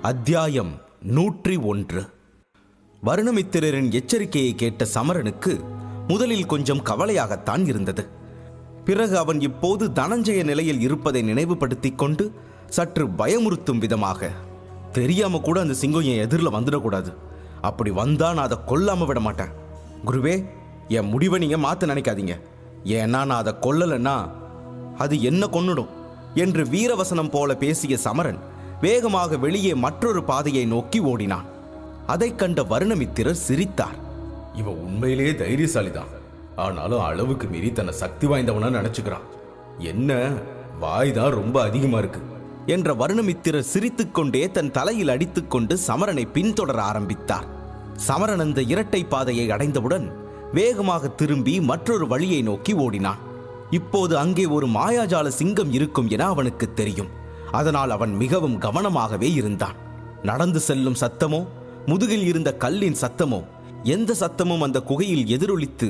அத்தியாயம் 101. வருணமித்திரரின் எச்சரிக்கையை கேட்ட சமரனுக்கு முதலில் கொஞ்சம் கவலையாகத்தான் இருந்தது. பிறகு அவன் இப்போது தனஞ்சய நிலையில் இருப்பதை நினைவுபடுத்திக் கொண்டு சற்று பயமுறுத்தும் விதமாக, தெரியாம கூட அந்த சிங்கம் என் எதிரில் வந்துடக்கூடாது, அப்படி வந்தா நான் அதை கொல்லாம விட மாட்டேன். குருவே, என் முடிவை நீங்க மாற்ற நினைக்காதீங்க. ஏன்னா நான் அதை கொல்லலைன்னா அது என்ன கொன்னுடும் என்று வீரவசனம் போல பேசிய சமரன் வேகமாக வெளியே மற்றொரு பாதையை நோக்கி ஓடினான். அதை கண்ட வருணமித்திரர் சிரித்தார். இவன் உண்மையிலேயே தைரியசாலிதான், ஆனாலும் அளவுக்கு மீறி தன்னை சக்தி வாய்ந்தவனா நினைச்சுக்கிறான். என்ன வாய் தான் ரொம்ப அதிகமா இருக்கு என்ற வருணமித்திரர் சிரித்துக்கொண்டே தன் தலையில் அடித்துக்கொண்டு சமரனை பின்தொடர ஆரம்பித்தார். சமரன் அந்த இரட்டை பாதையை அடைந்தவுடன் வேகமாக திரும்பி மற்றொரு வழியை நோக்கி ஓடினான். இப்போது அங்கே ஒரு மாயாஜால சிங்கம் இருக்கும் என அவனுக்கு தெரியும். அதனால் அவன் மிகவும் கவனமாகவே இருந்தான். நடந்து செல்லும் சத்தமோ முதுகில் இருந்த கல்லின் சத்தமோ எந்த சத்தமும் அந்த குகையில் எதிரொலித்து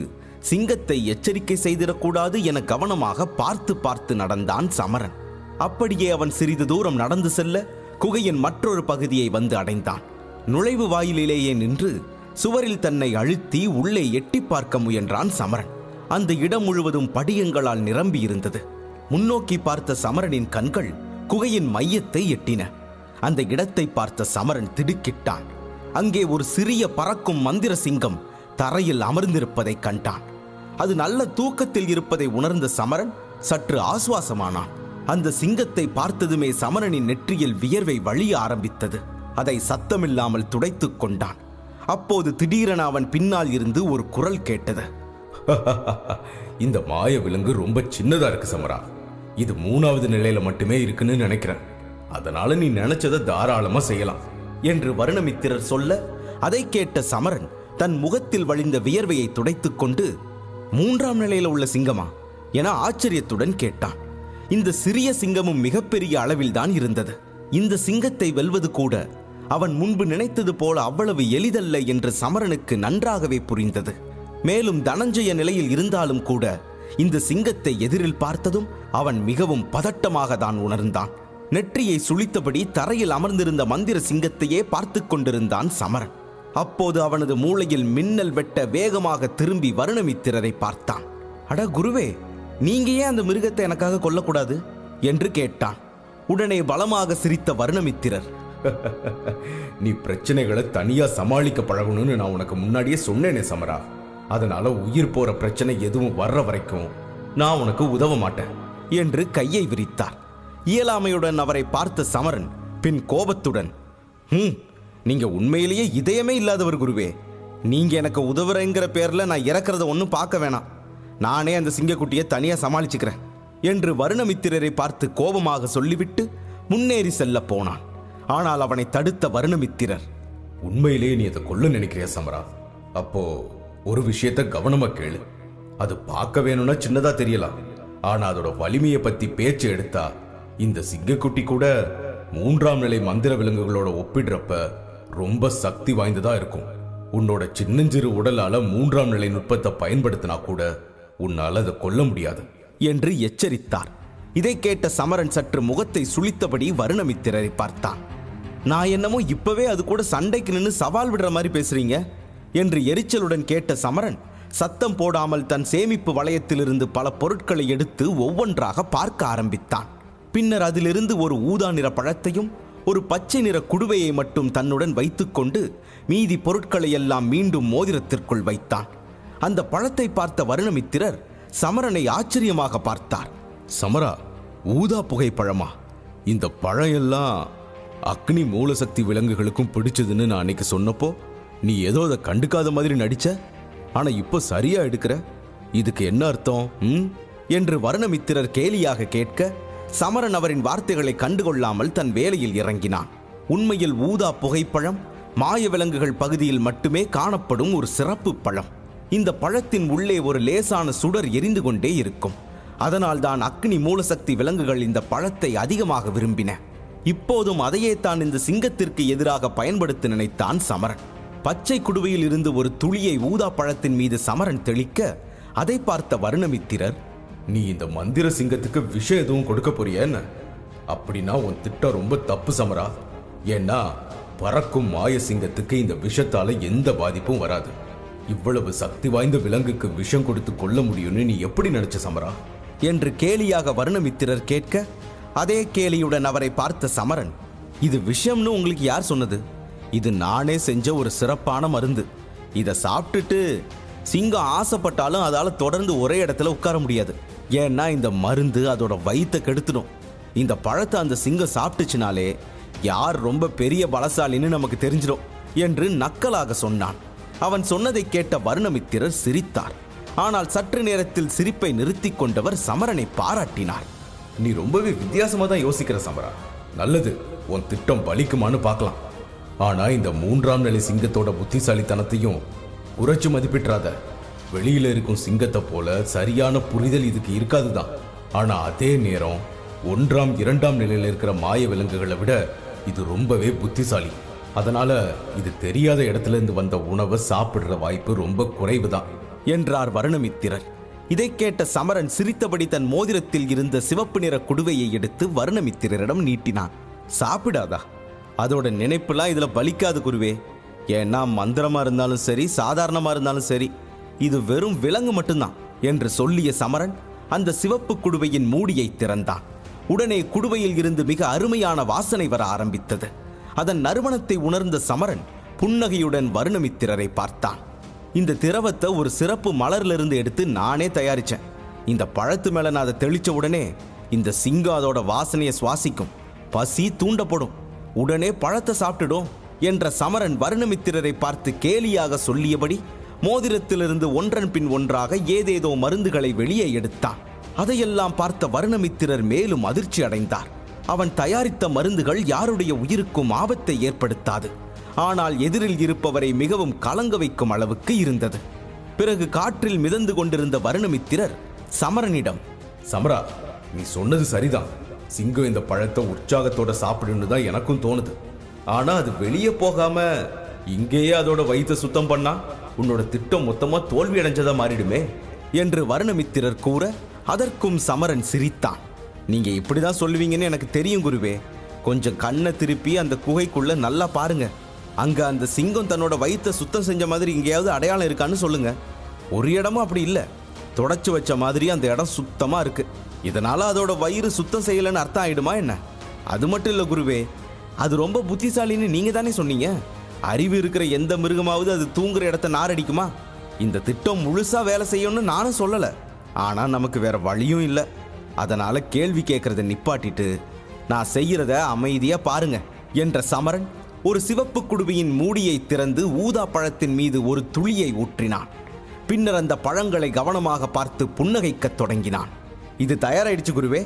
சிங்கத்தை எச்சரிக்கை செய்திடக்கூடாது என கவனமாக பார்த்து பார்த்து நடந்தான் சமரன். அப்படியே அவன் சிறிது தூரம் நடந்து செல்ல குகையின் மற்றொரு பகுதியை வந்து அடைந்தான். நுழைவு வாயிலேயே நின்று சுவரில் தன்னை அழுத்தி உள்ளே எட்டி பார்க்க முயன்றான் சமரன். அந்த இடம் முழுவதும் படியங்களால் நிரம்பி இருந்தது. முன்னோக்கி பார்த்த சமரனின் கண்கள் குகையின் மையத்தை எட்டின. அந்த இடத்தை பார்த்த சமரன் திடுக்கிட்டான். அங்கே ஒரு சிறிய பறக்கும் மந்திர சிங்கம் தரையில் அமர்ந்திருப்பதை கண்டான். அது நல்ல தூக்கத்தில் இருப்பதை உணர்ந்த சமரன் சற்று ஆசுவாசமானான். அந்த சிங்கத்தை பார்த்ததுமே சமரனின் நெற்றியில் வியர்வை வழிய ஆரம்பித்தது. அதை சத்தமில்லாமல் துடைத்துக் கொண்டான். அப்போது திடீரென அவன் பின்னால் இருந்து ஒரு குரல் கேட்டது. இந்த மாய விலங்கு ரொம்ப சின்னதா இருக்கு சமரா, இது 3வது நிலையில மட்டுமே இருக்குன்னு நினைக்கிறேன், அதனால நீ நினைச்சதை தாராளமா செய்யலாம் என்று வருணமித்திரர் சொல்ல அதை கேட்ட சமரன் தன் முகத்தில் வழிந்த வியர்வையை துடைத்துக் கொண்டு, 3ஆம் நிலையில உள்ள சிங்கமா என ஆச்சரியத்துடன் கேட்டான். இந்த சிறிய சிங்கமும் மிகப்பெரிய அளவில் தான் இருந்தது. இந்த சிங்கத்தை வெல்வது கூட அவன் முன்பு நினைத்தது போல அவ்வளவு எளிதல்ல என்று சமரனுக்கு நன்றாகவே புரிந்தது. மேலும் தனஞ்சய நிலையில் இருந்தாலும் கூட இந்த சிங்கத்தை எதிரில் பார்த்ததும் அவன் மிகவும் பதட்டமாக தான் உணர்ந்தான். நெற்றியை சுளித்தபடி தரையில் அமர்ந்திருந்த மந்திர சிங்கத்தையே பார்த்து கொண்டிருந்தான் சமரன். அப்போது அவனது மூளையில் மின்னல் வெட்ட வேகமாக திரும்பி வருணமித்திரரை பார்த்தான். அட குருவே, நீங்க ஏன் அந்த மிருகத்தை எனக்காக கொல்லக்கூடாது என்று கேட்டான். உடனே பலமாக சிரித்த வருணமித்திரர், நீ பிரச்சனைகளை தனியா சமாளிக்க பழகணும்னு நான் உனக்கு முன்னாடியே சொன்னேனே சமரா, அதனால உயிர் போற பிரச்சனை எதுவும் வர்ற வரைக்கும் நான் உனக்கு உதவ மாட்டேன் என்று கையை விரித்தார். இயலாமையுடன் அவரை பார்த்த சமரன் பின் கோபத்துடன், நீங்க உண்மையிலேயே இதயமே இல்லாதவர் குருவே. நீங்க எனக்கு உதவுறங்கிற பேர்ல நான் இறக்கிறத ஒன்றும் பார்க்க வேணாம், நானே அந்த சிங்கக்குட்டியை தனியா சமாளிச்சுக்கிறேன் என்று வருணமித்திரரை பார்த்து கோபமாக சொல்லிவிட்டு முன்னேறி செல்ல போனான். ஆனால் அவனை தடுத்த வருணமித்திரர், உண்மையிலேயே நீ அதை கொல்ல நினைக்கிறியா சமரா? அப்போ ஒரு விஷயத்தை கவனமா கேளு. அது பார்க்க வேணும்னா சின்னதா தெரியலாம், ஆனா அதோட வலிமையை பத்தி பேச்சு எடுத்தா இந்த சிங்கக்குட்டி கூட 3ஆம் நிலை மந்திர விலங்குகளோட ஒப்பிடுறப்ப ரொம்ப சக்தி வாய்ந்ததா இருக்கும். உன்னோட சின்னஞ்சிறு உடலால 3ஆம் நிலை நுட்பத்தை பயன்படுத்தினா கூட உன்னால அதை கொல்ல முடியாது என்று எச்சரித்தார். இதை கேட்ட சமரன் சற்று முகத்தை சுளித்தபடி வருணமித்திரரை பார்த்தான். நான் என்னமோ இப்பவே அது கூட சண்டைக்கு நின்று சவால் விடுற மாதிரி பேசுறீங்க என்று எரிச்சலுடன் கேட்ட சமரன் சத்தம் போடாமல் தன் சேமிப்பு வளையத்திலிருந்து பல பொருட்களை எடுத்து ஒவ்வொன்றாக பார்க்க ஆரம்பித்தான். பின்னர் அதிலிருந்து ஒரு ஊதா நிற பழத்தையும் ஒரு பச்சை நிற குடுவையை மட்டும் தன்னுடன் வைத்துக்கொண்டு மீதி பொருட்களை எல்லாம் மீண்டும் மோதிரத்திற்குள் வைத்தான். அந்த பழத்தை பார்த்த வருணமித்திரர் சமரனை ஆச்சரியமாக பார்த்தார். சமரா, ஊதா புகை பழமா? இந்த பழம் எல்லாம் அக்னி மூலசக்தி விலங்குகளுக்கும் பிடிச்சதுன்னு நான் அன்னைக்கு சொன்னப்போ நீ ஏதோ அதை கண்டுக்காத மாதிரி நடிச்ச, ஆனா இப்போ சரியா எடுக்கிற, இதுக்கு என்ன அர்த்தம் என்று வருணமித்திரர் கேலியாக கேட்க சமரன் அவரின் வார்த்தைகளை கண்டுகொள்ளாமல் தன் வேலையில் இறங்கினான். உண்மையில் ஊதா புகைப்பழம் மாய விலங்குகள் பகுதியில் மட்டுமே காணப்படும் ஒரு சிறப்பு பழம். இந்த பழத்தின் உள்ளே ஒரு லேசான சுடர் எரிந்து கொண்டே இருக்கும். அதனால் தான் அக்னி மூலசக்தி விலங்குகள் இந்த பழத்தை அதிகமாக விரும்பின. இப்போதும் அதையே தான் இந்த சிங்கத்திற்கு எதிராக பயன்படுத்த நினைத்தான் சமரன். பச்சை குடுவையில் இருந்து ஒரு துளியை ஊதா பழத்தின் மீது சமரன் தெளிக்க அதை பார்த்த வருணமித்திரர், நீ இந்த மந்திர சிங்கத்துக்கு விஷம் எதுவும் கொடுக்க போறிய என்ன? அப்படின்னா உன் திட்டம் ரொம்ப தப்பு சமரா. ஏன்னா பறக்கும் மாய சிங்கத்துக்கு இந்த விஷத்தால எந்த பாதிப்பும் வராது. இவ்வளவு சக்தி வாய்ந்த விலங்குக்கு விஷம் கொடுத்து கொள்ள முடியும்னு நீ எப்படி நினைச்ச சமரா என்று கேலியாக வருணமித்திரர் கேட்க, அதே கேலியுடன் அவரை பார்த்த சமரன், இது விஷம்னு உங்களுக்கு யார் சொன்னது? இது நானே செஞ்ச ஒரு சிறப்பான மருந்து. இதை சாப்பிட்டுட்டு சிங்கம் ஆசைப்பட்டாலும் அதால தொடர்ந்து ஒரே இடத்துல உட்கார முடியாது. ஏன்னா இந்த மருந்து அதோட வயித்தை கெடுத்துடும். இந்த பழத்தை அந்த சிங்கம் சாப்பிட்டுச்சுனாலே யார் ரொம்ப பெரிய பலசாலின்னு நமக்கு தெரிஞ்சிடும் என்று நக்கலாக சொன்னான். அவன் சொன்னதை கேட்ட வருணமித்திரர் சிரித்தார். ஆனால் சற்று நேரத்தில் சிரிப்பை நிறுத்தி கொண்டவர் சமரனை பாராட்டினார். நீ ரொம்பவே வித்தியாசமா தான் யோசிக்கிற சமரா. நல்லது, உன் திட்டம் பலிக்குமான்னு பார்க்கலாம். ஆனா இந்த 3ஆம் நிலை சிங்கத்தோட புத்திசாலித்தனத்தையும் குறைச்சு மதிப்பிட்றாத. வெளியில இருக்கும் சிங்கத்தை போல சரியான புரிதல் இதுக்கு இருக்காதுதான். ஆனா அதே நேரம் 1ஆம் 2ஆம் நிலையில இருக்கிற மாய விலங்குகளை விட இது ரொம்பவே புத்திசாலி. அதனால இது தெரியாத இடத்துல இருந்து வந்த உணவை சாப்பிடுற வாய்ப்பு ரொம்ப குறைவுதான் என்றார் வருணமித்திரர். இதை கேட்ட சமரன் சிரித்தபடி தன் மோதிரத்தில் இருந்த சிவப்பு நிற குடுவையை எடுத்து வருணமித்திரரிடம் நீட்டினான். சாப்பிடாதா? அதோட நினைப்புலாம் இதுல பலிக்காது குருவே. ஏன்னா மந்திரமா இருந்தாலும் சரி, சாதாரணமா இருந்தாலும் சரி, இது வெறும் விலங்கு மட்டும்தான் என்று சொல்லிய சமரன் அந்த சிவப்பு குடுவையின் மூடியை திறந்தான். உடனே குடுவையில் இருந்து மிக அருமையான வாசனை வர ஆரம்பித்தது. அதன் நறுமணத்தை உணர்ந்த சமரன் புன்னகையுடன் வருணமித்திரரை பார்த்தான். இந்த திரவத்தை ஒரு சிறப்பு மலரிலிருந்து எடுத்து நானே தயாரிச்சேன். இந்த பழத்து மேல நான் அதை தெளிச்ச உடனே இந்த சிங்கம் அதோட வாசனையை சுவாசிக்கும். பசி தூண்டப்படும். உடனே பழத்தை சாப்பிட்டுடும் என்ற சமரன் வருணமித்திரரை பார்த்து கேலியாக சொல்லியபடி மோதிரத்திலிருந்து ஒன்றன் பின் ஒன்றாக ஏதேதோ மருந்துகளை வெளியே எடுத்தான். அதையெல்லாம் பார்த்த வருணமித்திரர் மேலும் அதிர்ச்சி அடைந்தார். அவன் தயாரித்த மருந்துகள் யாருடைய உயிருக்கும் ஆபத்தை ஏற்படுத்தாது. ஆனால் எதிரில் இருப்பவரை மிகவும் கலங்க வைக்கும் அளவுக்கு இருந்தது. பிறகு காற்றில் மிதந்து கொண்டிருந்த வருணமித்திரர் சமரனிடம், சமரா, நீ சொன்னது சரிதான். சிங்கம் இந்த பழத்தை உற்சாகத்தோட சாப்பிடுன்னு தான் எனக்கும் தோணுது. ஆனா அது வெளியே போகாம இங்கேயே அதோட வயிற்றை சுத்தம் பண்ணா உன்னோட திட்டம் மொத்தமா தோல்வி அடைஞ்சதா மாறிடுமே என்று வருணமித்திரர் கூற, அதற்கும் சமரன் சிரித்தான். நீங்க இப்படிதான் சொல்லுவீங்கன்னு எனக்கு தெரியும் குருவே. கொஞ்சம் கண்ணை திருப்பி அந்த குகைக்குள்ள நல்லா பாருங்க. அங்க அந்த சிங்கம் தன்னோட வயிற்றை சுத்தம் செஞ்ச மாதிரி எங்கேயாவது அடையாளம் இருக்கான்னு சொல்லுங்க. ஒரு இடமும் அப்படி இல்லை. தொடச்சு வச்ச மாதிரி அந்த இடம் சுத்தமா இருக்கு. இதனால அதோட வயிறு சுத்தம் செய்யலன்னு அர்த்தம் ஆயிடுமா என்ன? அது மட்டும் இல்லை குருவே, அது ரொம்ப புத்திசாலின்னு நீங்க தானே சொன்னீங்க. அறிவு இருக்கிற எந்த மிருகமாவது அது தூங்குற இடத்த நாரடிக்குமா? இந்த திட்டம் முழுசா வேலை செய்யணும்னு நானும் சொல்லல. ஆனா நமக்கு வேற வழியும் இல்லை. அதனால கேள்வி கேட்கறத நிப்பாட்டிட்டு நான் செய்யறத அமைதியா பாருங்க என்ற சமரன் ஒரு சிவப்பு குடுவையின் மூடியை திறந்து ஊதா பழத்தின் மீது ஒரு துளியை ஊற்றினான். பின்னர் அந்த பழங்களை கவனமாக பார்த்து புன்னகைக்கத் தொடங்கினான். இது தயாராயிடுச்சு குருவே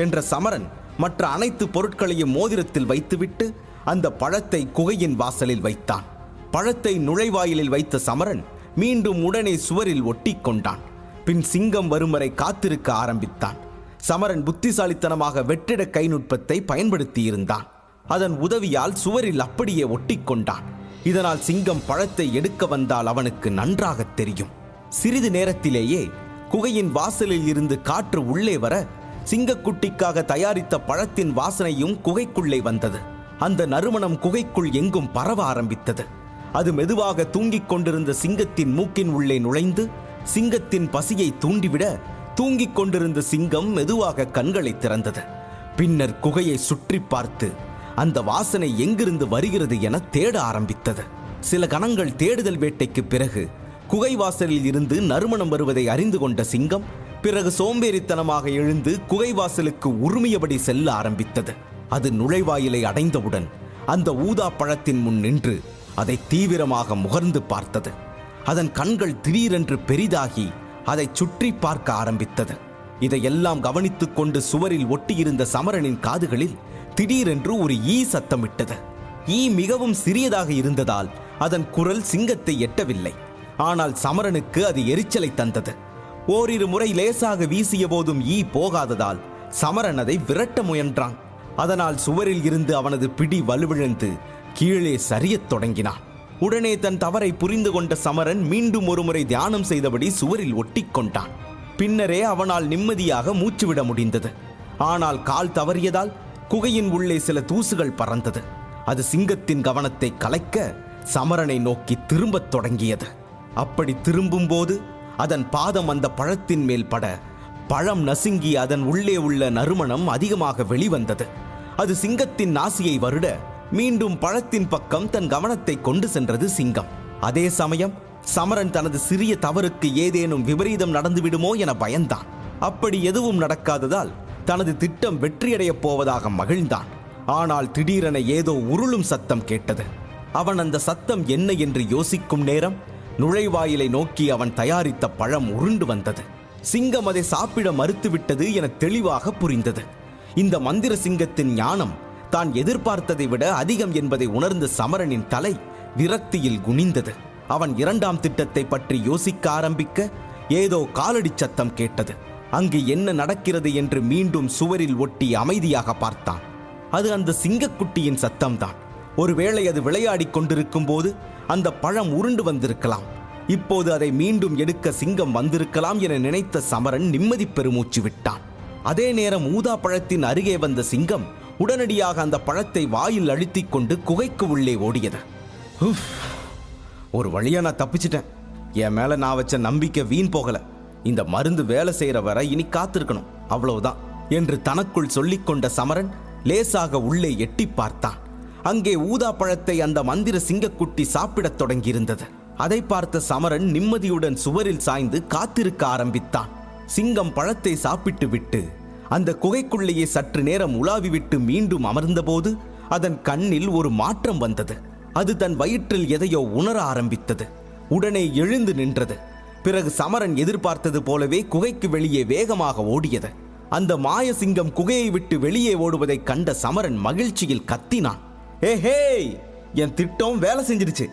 என்ற சமரன் மற்ற அனைத்து பொருட்களையும் மோதிரத்தில் வைத்துவிட்டு அந்த பழத்தை குகையின் வாசலில் வைத்தான். பழத்தை நுழைவாயிலில் வைத்த சமரன் மீண்டும் உடனே சுவரில் ஒட்டி கொண்டான். பின் சிங்கம் வரும் வரை காத்திருக்க ஆரம்பித்தான். சமரன் புத்திசாலித்தனமாக வெற்றிட கைநுட்பத்தை பயன்படுத்தி இருந்தான். அதன் உதவியால் சுவரில் அப்படியே ஒட்டி கொண்டான். இதனால் சிங்கம் பழத்தை எடுக்க வந்தால் அவனுக்கு நன்றாக தெரியும். சிறிது நேரத்திலேயே குகையின் வாசலில் இருந்து காற்று உள்ளே வர சிங்கக்குட்டிக்காக தயாரித்த பழத்தின் வாசனையும் குகைக்குள்ளே வந்தது. அந்த நறுமணம் குகைக்குள் எங்கும் பரவ ஆரம்பித்தது. அது மெதுவாக தூங்கிக் கொண்டிருந்த சிங்கத்தின் மூக்கின் உள்ளே நுழைந்து சிங்கத்தின் பசியை தூண்டிவிட தூங்கிக் கொண்டிருந்த சிங்கம் மெதுவாக கண்களை திறந்தது. பின்னர் குகையை சுற்றி பார்த்து அந்த வாசனை எங்கிருந்து வருகிறது என தேட ஆரம்பித்தது. சில கணங்கள் தேடுதல் வேட்டைக்கு பிறகு குகை வாசலில் இருந்து நறுமணம் வருவதை அறிந்து கொண்ட சிங்கம் பிறகு சோம்பேறித்தனமாக எழுந்து குகை வாசலுக்கு உருமியபடி செல்ல ஆரம்பித்தது. அது நுழைவாயிலை அடைந்தவுடன் அந்த ஊதா பழத்தின் முன் நின்று அதை தீவிரமாக முகர்ந்து பார்த்தது. அதன் கண்கள் திடீரென்று பெரிதாகி அதை சுற்றி பார்க்க ஆரம்பித்தது. இதையெல்லாம் கவனித்துக் கொண்டு சுவரில் ஒட்டியிருந்த சமரனின் காதுகளில் திடீரென்று ஒரு ஈ சத்தமிட்டது. ஈ மிகவும் சிறியதாக இருந்ததால் அதன் குரல் சிங்கத்தை எட்டவில்லை. ஆனால் சமரனுக்கு அது எரிச்சலை தந்தது. ஓரிரு முறை லேசாக வீசிய போதும் ஈ போகாததால் சமரன் அதை விரட்ட முயன்றான். அதனால் சுவரில் இருந்து அவனது பிடி வலுவிழந்து கீழே சரியத் தொடங்கினான். உடனே தன் தவறை புரிந்து கொண்ட சமரன் மீண்டும் ஒருமுறை தியானம் செய்தபடி சுவரில் ஒட்டி கொண்டான். பின்னரே அவனால் நிம்மதியாக மூச்சுவிட முடிந்தது. ஆனால் கால் தவறியதால் குகையின் உள்ளே சில தூசுகள் பறந்தது. அது சிங்கத்தின் கவனத்தை கலைக்க சமரனை நோக்கி திரும்பத் தொடங்கியது. அப்படி திரும்பும் போது அதன் பாதம் அந்த பழத்தின் மேல் பட பழம் நசுங்கி அதன் உள்ளே உள்ள நறுமணம் அதிகமாக வெளிவந்தது. அது சிங்கத்தின் நாசியை வருட மீண்டும் பழத்தின் பக்கம் தன் கவனத்தை கொண்டு சென்றது சிங்கம். அதே சமயம் சமரன் தனது சிறிய தவறுக்கு ஏதேனும் விபரீதம் நடந்துவிடுமோ என பயந்தான். அப்படி எதுவும் நடக்காததால் தனது திட்டம் வெற்றியடையப் போவதாக மகிழ்ந்தான். ஆனால் திடீரென ஏதோ உருளும் சத்தம் கேட்டது. அவன் அந்த சத்தம் என்ன என்று யோசிக்கும் நேரம் நுழைவாயிலை நோக்கி அவன் தயாரித்த பழம் உருண்டு வந்தது. சிங்கம் அதை சாப்பிட மறுத்துவிட்டது என தெளிவாக புரிந்தது. இந்த மந்திர சிங்கத்தின் ஞானம் தான் எதிர்பார்த்ததை விட அதிகம் என்பதை உணர்ந்த சமரனின் தலை விரக்தியில் குனிந்தது. அவன் இரண்டாம் திட்டத்தை பற்றி யோசிக்க ஆரம்பிக்க ஏதோ காலடி சத்தம் கேட்டது. அங்கு என்ன நடக்கிறது என்று மீண்டும் சுவரில் ஒட்டி அமைதியாக பார்த்தான். அது அந்த சிங்கக்குட்டியின் சத்தம்தான். ஒருவேளை அது விளையாடிக் கொண்டிருக்கும் போது அந்த பழம் உருண்டு வந்திருக்கலாம். இப்போது அதை மீண்டும் எடுக்க சிங்கம் வந்திருக்கலாம் என நினைத்த சமரன் நிம்மதி பெருமூச்சு விட்டான். அதே நேரம் ஊதா பழத்தின் அருகே வந்த சிங்கம் உடனடியாக அந்த பழத்தை வாயில் அழுத்திக் கொண்டு குகைக்கு உள்ளே ஓடியது. ஒரு வழியா நான் தப்பிச்சிட்டேன். என் மேல நான் வச்ச நம்பிக்கை வீண் போகல. இந்த மருந்து வேலை செய்யற வரை இனி காத்திருக்கணும், அவ்வளவுதான் என்று தனக்குள் சொல்லிக்கொண்ட சமரன் லேசாக உள்ளே எட்டி பார்த்தான். அங்கே ஊதா பழத்தை அந்த மந்திர சிங்கக்குட்டி சாப்பிடத் தொடங்கியிருந்தது. அதை பார்த்த சமரன் நிம்மதியுடன் சுவரில் சாய்ந்து காத்திருக்க ஆரம்பித்தான். சிங்கம் பழத்தை சாப்பிட்டு விட்டு அந்த குகைக்குள்ளேயே சற்று நேரம் உலாவிவிட்டு மீண்டும் அமர்ந்தபோது அதன் கண்ணில் ஒரு மாற்றம் வந்தது. அது தன் வயிற்றில் எதையோ உணர ஆரம்பித்தது. உடனே எழுந்து நின்றது. பிறகு சமரன் எதிர்பார்த்தது போலவே குகைக்கு வெளியே வேகமாக ஓடியது. அந்த மாய சிங்கம் குகையை விட்டு வெளியே ஓடுவதை கண்ட சமரன் மகிழ்ச்சியில் கத்தினான். ஏஹே, என் திட்டம் வேலை செஞ்சிருச்சு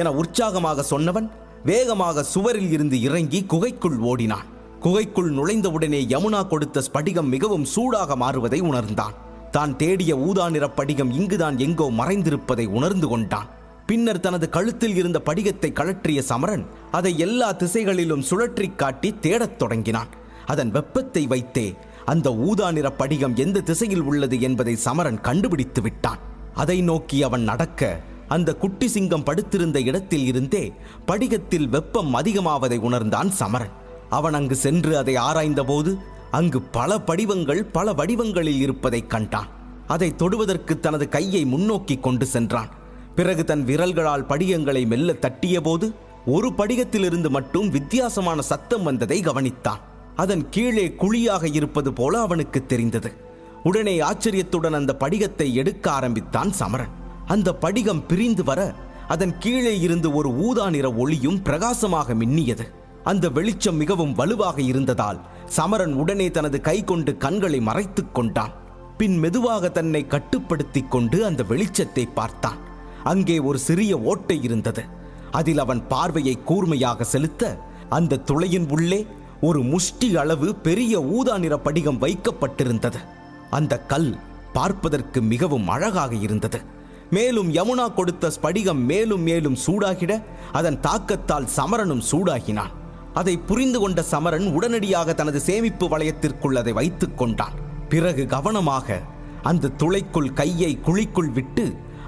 என உற்சாகமாக சொன்னவன் வேகமாக சுவரில் இருந்து இறங்கி குகைக்குள் ஓடினான். குகைக்குள் நுழைந்தவுடனே யமுனா கொடுத்த ஸ்படிகம் மிகவும் சூடாக மாறுவதை உணர்ந்தான். தான் தேடிய ஊதா நிற படிகம் இங்குதான் எங்கோ மறைந்திருப்பதை உணர்ந்து கொண்டான். பின்னர் தனது கழுத்தில் இருந்த படிகத்தை கழற்றிய சமரன் அதை எல்லா திசைகளிலும் சுழற்றி காட்டி தேடத் தொடங்கினான். அதன் வெப்பத்தை வைத்தே அந்த ஊதா நிற படிகம் எந்த திசையில் உள்ளது என்பதை சமரன் கண்டுபிடித்து விட்டான். அதை நோக்கி அவன் நடக்க அந்த குட்டி சிங்கம் படுத்திருந்த இடத்தில் இருந்தே படிகத்தில் வெப்பம் அதிகமாவதை உணர்ந்தான் சமரன். அவன் அங்கு சென்று அதை ஆராய்ந்த போது அங்கு பல படிவங்கள் பல வடிவங்களில் இருப்பதை கண்டான். அதை தொடுவதற்கு தனது கையை முன்னோக்கி கொண்டு சென்றான். பிறகு தன் விரல்களால் படிகங்களை மெல்ல தட்டிய போது ஒரு படிகத்திலிருந்து மட்டும் வித்தியாசமான சத்தம் வந்ததை கவனித்தான். அதன் கீழே குழியாக இருப்பது போல அவனுக்கு தெரிந்தது. உடனே ஆச்சரியத்துடன் அந்த படிகத்தை எடுக்க ஆரம்பித்தான் சமரன். அந்த படிகம் பிரிந்து வர அதன் கீழே இருந்து ஒரு ஊதா நிற ஒளியும் பிரகாசமாக மின்னியது. அந்த வெளிச்சம் மிகவும் வலுவாக இருந்ததால் சமரன் உடனே தனது கை கொண்டு கண்களை மறைத்துக் கொண்டான். பின் மெதுவாக தன்னை கட்டுப்படுத்திக் கொண்டு அந்த வெளிச்சத்தை பார்த்தான். அங்கே ஒரு சிறிய ஓட்டை இருந்தது. அதில் அவன் பார்வையை கூர்மையாக செலுத்த அந்த துளையின் உள்ளே ஒரு முஷ்டி அளவு பெரிய ஊதா நிற படிகம் வைக்கப்பட்டிருந்தது. அந்த கல் பார்ப்பதற்கு மிகவும் அழகாக இருந்தது. மேலும் யமுனா கொடுத்த ஸ்படிகம் மேலும் மேலும் சூடாகிட அதன் தாக்கத்தால் சமரனும் சூடாகினான். அதை புரிந்து கொண்ட சமரன் உடனடியாக தனது சேமிப்பு வளையத்திற்குள் அதை வைத்துக் கொண்டான். பிறகு கவனமாக அந்த துளைக்குள் கையை குழிக்குள் விட்டு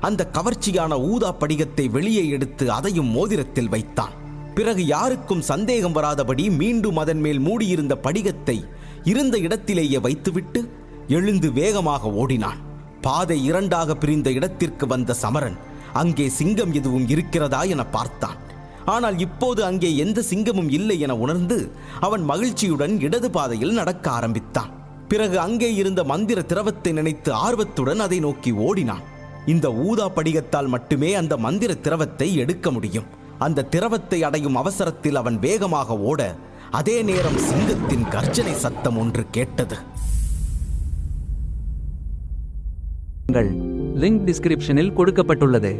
அந்த கவர்ச்சியான ஊதா படிகத்தை வெளியே எடுத்து அதையும் மோதிரத்தில் வைத்தான். பிறகு யாருக்கும் சந்தேகம் வராதபடி மீண்டும் அதன் மேல் மூடியிருந்த படிகத்தை இருந்த இடத்திலேயே வைத்துவிட்டு எழுந்து வேகமாக ஓடினான். பாதை இரண்டாக பிரிந்த இடத்திற்கு வந்த சமரன் அங்கே சிங்கம் எதுவும் இருக்கிறதா என பார்த்தான். ஆனால் இப்போது அங்கே எந்த சிங்கமும் இல்லை என உணர்ந்து அவன் மகிழ்ச்சியுடன் இடது பாதையில் நடக்க ஆரம்பித்தான். பிறகு அங்கே இருந்த மந்திர திரவத்தை நினைத்து ஆர்வத்துடன் அதை நோக்கி ஓடினான். இந்த ஊதா படிகத்தால் மட்டுமே அந்த மந்திர திரவத்தை எடுக்க முடியும். அந்த திரவத்தை அடையும் அவசரத்தில் அவன் வேகமாக ஓட அதே நேரம் சிங்கத்தின் கர்ஜனை சத்தம் ஒன்று கேட்டது. லிங்க் டிஸ்கிரிப்ஷனில் கொடுக்கப்பட்டுள்ளது.